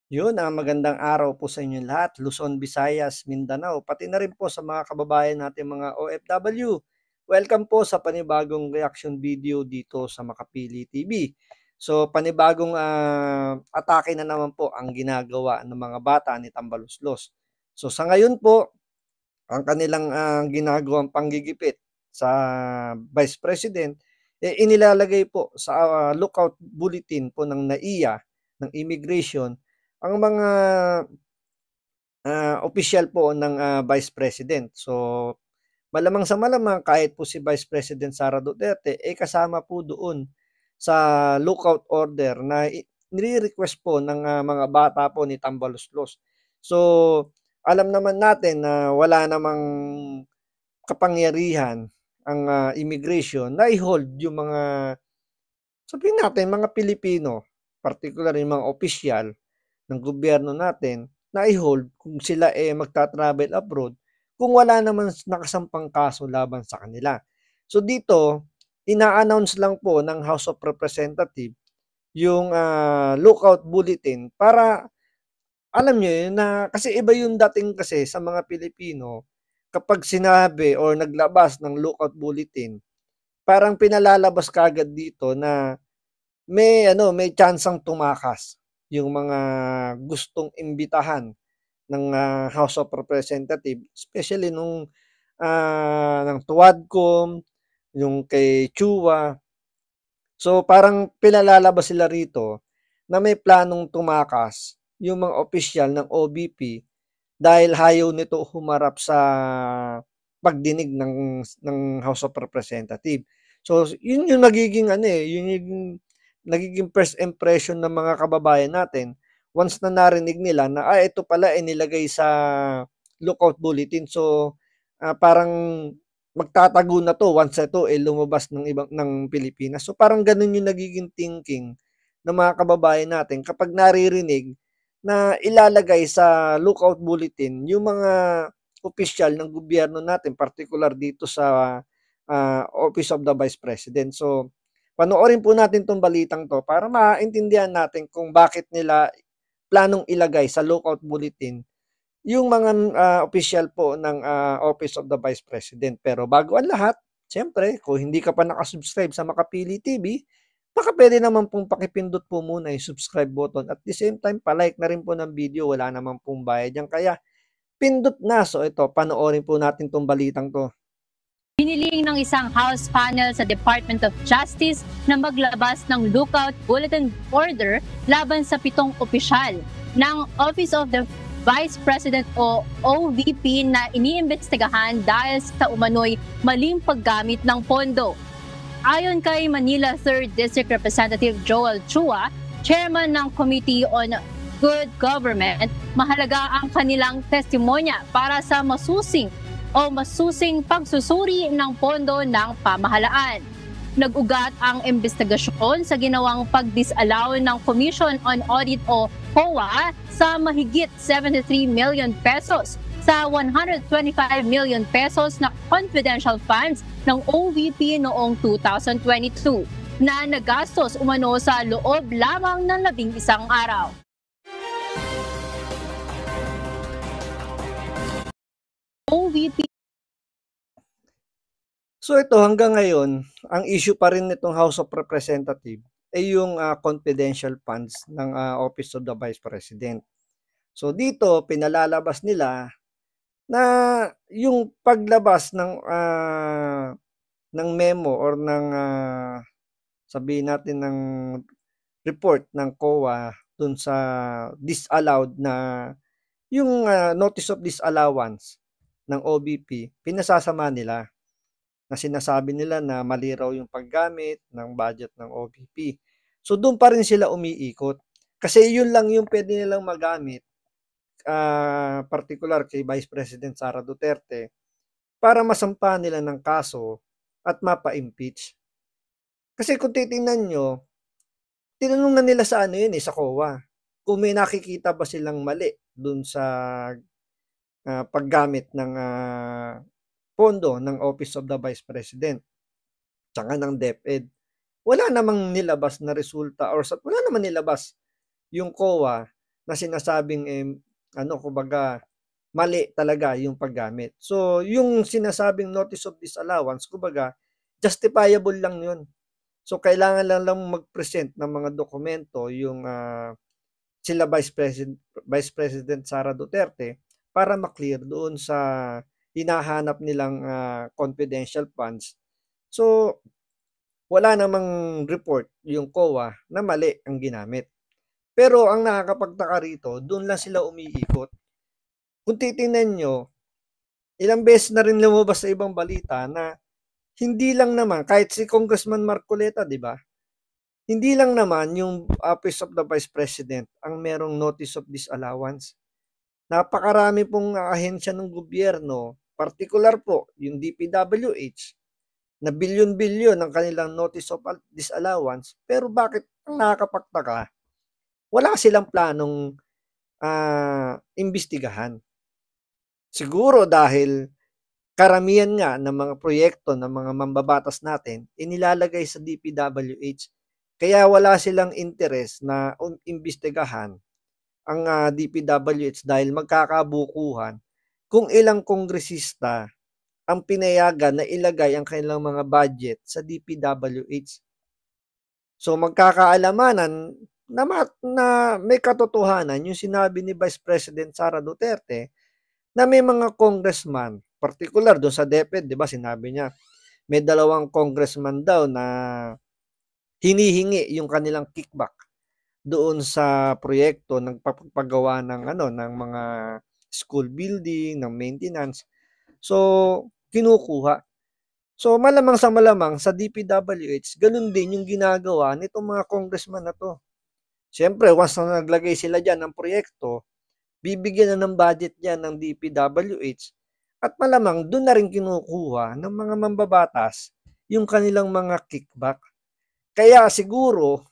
Magandang araw po sa inyong lahat, Luzon, Visayas, Mindanao, pati na rin po sa mga kababayan natin mga OFW. Welcome po sa panibagong reaction video dito sa Makapili TV. So panibagong atake na naman po ang ginagawa ng mga bata ni Tambaluslos. So sa ngayon po, ang kanilang ginagawang panggigipit sa Vice President, inilalagay po sa lookout bulletin po ng NAIA, ng Immigration, ang mga opisyal po ng Vice President. So, malamang sa malamang kahit po si Vice President Sara Duterte, kasama po doon sa lookout order na nire-request po ng mga bata po ni Tambaluslos. So, alam naman natin na wala namang kapangyarihan ang immigration na i-hold yung mga, sabihin natin, mga Pilipino, particular yung mga opisyal ng gobyerno natin, na i-hold kung sila magta-travel abroad kung wala naman nakasampang kaso laban sa kanila. So dito, ina-announce lang po ng House of Representatives yung lookout bulletin para alam niyo yun na kasi iba yung dating kasi sa mga Pilipino kapag sinabi or naglabas ng lookout bulletin, parang pinalalabas kaagad dito na may tsansang tumakas yung mga gustong imbitahan ng House of Representatives, especially ng Tuadcom, yung kay Chua. So parang pinalalabas sila rito na may planong tumakas yung mga opisyal ng OBP dahil ayaw nito humarap sa pagdinig ng House of Representatives. So yun yung nagiging yun yung nagiging first impression ng mga kababayan natin once na narinig nila na ito pala nilagay sa lookout bulletin. So parang magtatago na to once ito lumabas ng Pilipinas. So parang ganun yung nagiging thinking ng mga kababayan natin kapag naririnig na ilalagay sa lookout bulletin yung mga opisyal ng gobyerno natin, particular dito sa Office of the Vice President. So panoorin po natin 'tong balitang 'to para maintindihan natin kung bakit nila planong ilagay sa lookout bulletin yung mga opisyal po ng Office of the Vice President. Pero bago ang lahat, siyempre kung hindi ka pa naka-subscribe sa Makapili TV, baka puwede naman pong pakipindot po muna yung subscribe button at the same time pa-like na rin po ng video, wala naman pong bayad yan. Kaya pindot na. So ito, panoorin po natin 'tong balitang 'to. Hiniling ng isang House panel sa Department of Justice na maglabas ng lookout bulletin order laban sa 7 opisyal ng Office of the Vice President o OVP na iniimbestigahan dahil sa umano'y maling paggamit ng pondo. Ayon kay Manila 3rd District Representative Joel Chua, chairman ng Committee on Good Government, mahalaga ang kanilang testimonya para sa masusing pagsusuri ng pondo ng pamahalaan. Nag-ugat ang investigasyon sa ginawang pag-disallow ng Commission on Audit o COA sa mahigit 73 million pesos sa 125 million pesos na confidential funds ng OVP noong 2022 na nagastos umano sa loob lamang ng 11 araw. OVP. So ito hanggang ngayon, ang issue pa rin nitong House of Representatives ay yung confidential funds ng Office of the Vice President. So dito pinalalabas nila na yung paglabas ng memo or ng sabihin natin ng report ng COA dun sa disallowed na yung notice of disallowance ng OBP, pinasasama nila na sinasabi nila na mali raw yung paggamit ng budget ng OBP. So doon pa rin sila umiikot. Kasi yun lang yung pwede nilang magamit, particular kay Vice President Sara Duterte, para masampa nila ng kaso at mapa-impeach. Kasi kung titingnan nyo, tinanong na nila sa sa COA, kung may nakikita ba silang mali dun sa paggamit ng pondo ng Office of the Vice President tsaka ng DepEd. Wala namang nilabas na resulta or wala naman nilabas yung COA na sinasabing kumbaga mali talaga yung paggamit. So, yung sinasabing notice of disallowance, kumbaga justifiable lang yun. So, kailangan lang mag-present ng mga dokumento yung sila Vice President Sara Duterte para maklear doon sa hinahanap nilang confidential funds. So, wala namang report yung COA na mali ang ginamit. Pero ang nakakapagtaka rito, doon lang sila umiikot. Kung titingnan nyo, ilang beses na rin lumabas sa ibang balita na hindi lang naman, kahit si Congressman Marcoleta, di ba? Hindi lang naman yung Office of the Vice President ang merong notice of disallowance. Napakarami pong ahensya ng gobyerno, particular po yung DPWH, na bilyon-bilyon ang kanilang notice of disallowance. Pero bakit ang nakakapagtaka, wala silang planong imbestigahan. Siguro dahil karamihan nga ng mga proyekto ng mga mambabatas natin inilalagay sa DPWH. Kaya wala silang interes na imbestigahan ang DPWH dahil magkakabukuhan kung ilang kongresista ang pinayagan na ilagay ang kanilang mga budget sa DPWH. So magkakaalamanan na may katotohanan yung sinabi ni Vice President Sara Duterte na may mga congressman, particular doon sa DepEd, di ba sinabi niya, may 2 congressman daw na hinihingi yung kanilang kickback doon sa proyekto ng pagpagawa ng ng mga school building, ng maintenance. So, kinukuha. So, malamang sa DPWH, ganun din yung ginagawa nitong mga congressman na to. Siyempre, once na naglagay sila dyan ng proyekto, bibigyan na ng budget yan ng DPWH at malamang doon na rin kinukuha ng mga mambabatas yung kanilang mga kickback. Kaya siguro,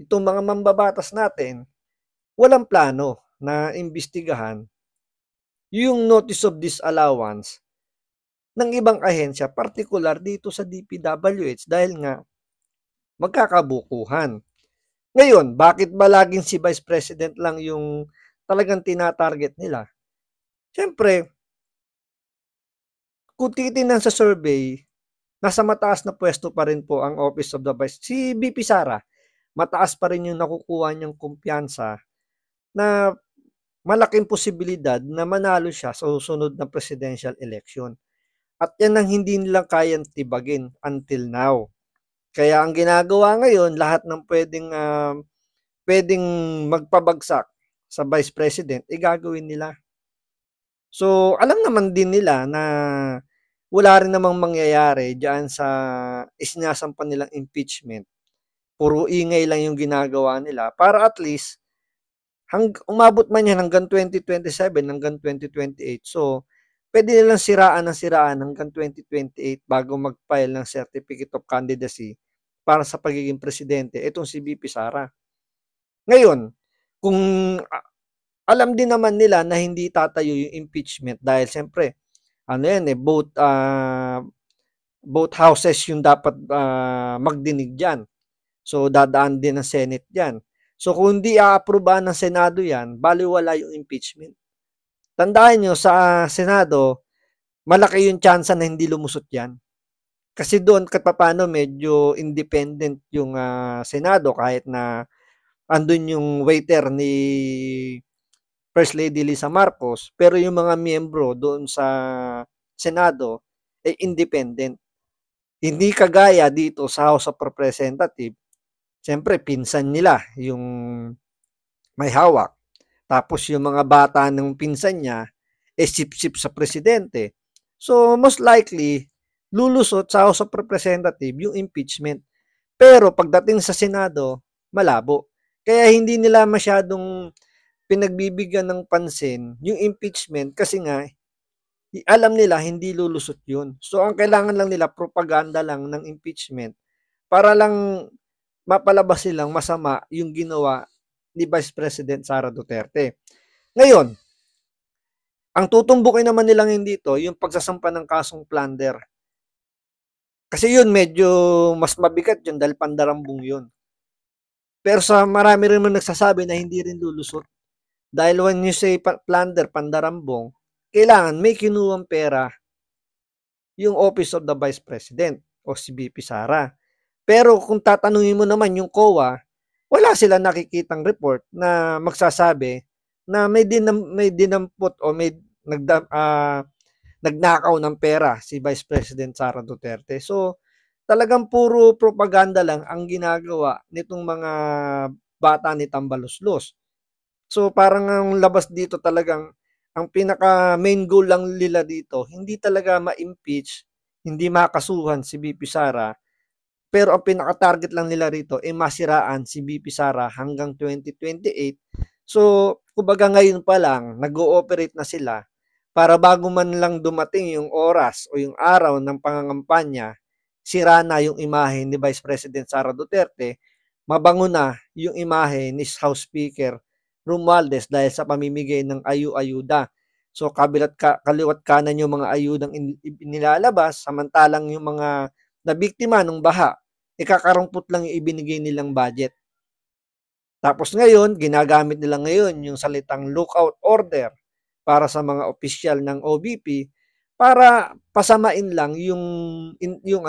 itong mga mambabatas natin, walang plano na imbestigahan yung notice of disallowance ng ibang ahensya, particular dito sa DPWH dahil nga magkakabukuhan. Ngayon, bakit ba laging si Vice President lang yung talagang tinatarget nila? Siyempre, kung titingnan sa survey, nasa mataas na pwesto pa rin po ang Office of the Vice. Si VP Sara, mataas pa rin yung nakukuha niyang kumpiyansa na malaking posibilidad na manalo siya sa susunod na presidential election. At yan ang hindi nila kayang tibagin until now. Kaya ang ginagawa ngayon, lahat ng pwedeng magpabagsak sa Vice President, gagawin nila. So, alam naman din nila na wala rin namang mangyayari diyan sa isinasampa nilang impeachment. Puro ingay lang yung ginagawa nila para at least umabot man yan hanggang 2027, hanggang 2028. So, pwede nilang siraan hanggang 2028 bago mag-file ng Certificate of Candidacy para sa pagiging presidente. Itong si VP Sara. Ngayon, kung alam din naman nila na hindi tatayo yung impeachment dahil siyempre, both houses yung dapat magdinig dyan. So, dadaan din ng Senate dyan. So, kung hindi a-aprobahan ng Senado yan, baliwala yung impeachment. Tandaan nyo, sa Senado, malaki yung chance na hindi lumusot yan. Kasi doon, kahit paano, medyo independent yung Senado kahit na andun yung waiter ni First Lady Lisa Marcos, pero yung mga miyembro doon sa Senado ay independent. Hindi kagaya dito sa House of Representatives, siyempre pinsan nila yung may hawak. Tapos yung mga bata ng pinsan niya, sip-sip sa presidente. So, most likely, lulusot sa House of Representatives yung impeachment. Pero pagdating sa Senado, malabo. Kaya hindi nila masyadong pinagbibigyan ng pansin yung impeachment kasi nga, alam nila hindi lulusot yun. So, ang kailangan lang nila, propaganda lang ng impeachment para lang mapalabas silang masama yung ginawa ni Vice President Sara Duterte. Ngayon, ang tutumbukin naman nilang hindi dito, yung pagsasampa ng kasong plunder. Kasi yun, medyo mas mabigat yun dahil pandarambong yun. Pero sa marami rin naman nagsasabi na hindi rin lulusot. Dahil when you say plunder, pandarambong, kailangan may kinuwang pera yung Office of the Vice President o si VP Sara. Pero kung tatanungin mo naman yung COA, wala silang nakikitang report na magsasabi na may dinampot o may nagnakaw ng pera si Vice President Sara Duterte. So, talagang puro propaganda lang ang ginagawa nitong mga bata ni Tambaluslos. So, parang ang labas dito talagang ang pinaka main goal lang nila dito, hindi talaga ma-impeach, hindi makasuhan si VP Sara, pero ang pinaka-target lang nila rito ay masiraan si VP Sara hanggang 2028. So, kumbaga ngayon pa lang, nag-ooperate na sila para bago man lang dumating yung oras o yung araw ng pangangampanya, sira na yung imahe ni Vice President Sara Duterte, mabango na yung imahe ni House Speaker Romualdez dahil sa pamimigay ng ayu-ayuda. So, kaliwat kanan yung mga ayudang nilalabas, samantalang yung mga na biktima ng baha, ikakarumpot lang yung ibinigay nilang budget. Tapos ngayon, ginagamit nila ngayon yung salitang lookout order para sa mga opisyal ng OVP para pasamain lang yung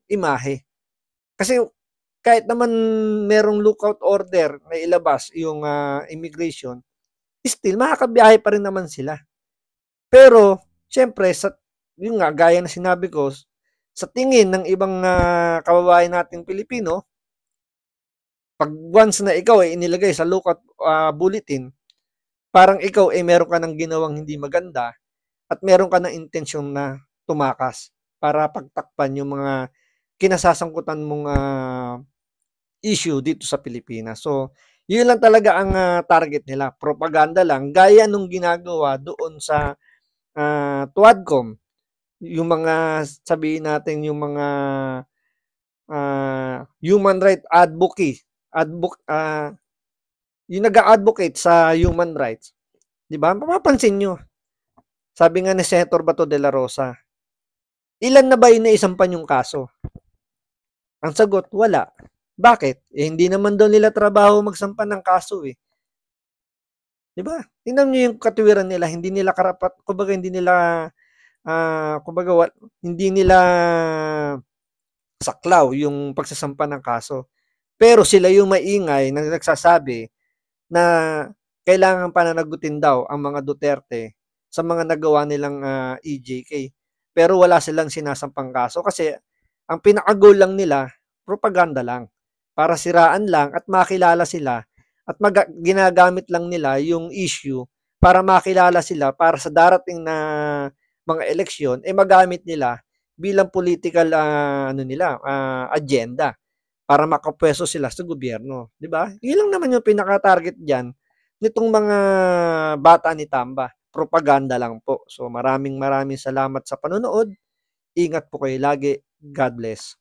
imahe. Kasi kahit naman merong lookout order na ilabas yung immigration, still makakabiyahe pa rin naman sila. Pero syempre yung nga gaya na sinabi ko, sa tingin ng ibang kababayan nating Pilipino, pag once na ikaw ay inilagay sa lookout bulletin, parang ikaw ay meron ka ng ginawang hindi maganda at meron ka ng intensyon na tumakas para pagtakpan yung mga kinasasangkutan mong issue dito sa Pilipinas. So, yun lang talaga ang target nila. Propaganda lang, gaya nung ginagawa doon sa Tuadcom. Yung mga, sabihin natin, yung mga human right yung nag-advocate sa human rights. Di ba? Mapapansin nyo. Sabi nga ni Senator Bato de la Rosa, ilan na ba yung naisampan yung kaso? Ang sagot, wala. Bakit? Hindi naman daw nila trabaho magsampan ng kaso eh. 'Di ba? Tingnan niyo yung katuwiran nila, hindi nila karapat, kumbaga hindi nila hindi nila saklaw yung pagsasampa ng kaso. Pero sila yung maingay na nagsasabi na kailangan pananagutin daw ang mga Duterte sa mga nagawa nilang EJK. Pero wala silang sinasampang kaso kasi ang pinaka-goal lang nila, propaganda lang. Para siraan lang at makilala sila at ginagamit lang nila yung issue para makilala sila para sa darating na mga eleksyon magamit nila bilang political agenda para makapwesto sila sa gobyerno, 'di ba? 'Yun lang naman yung pinaka-target diyan nitong mga bata ni Tamba. Propaganda lang po. So maraming salamat sa panonood. Ingat po kayo lagi. God bless.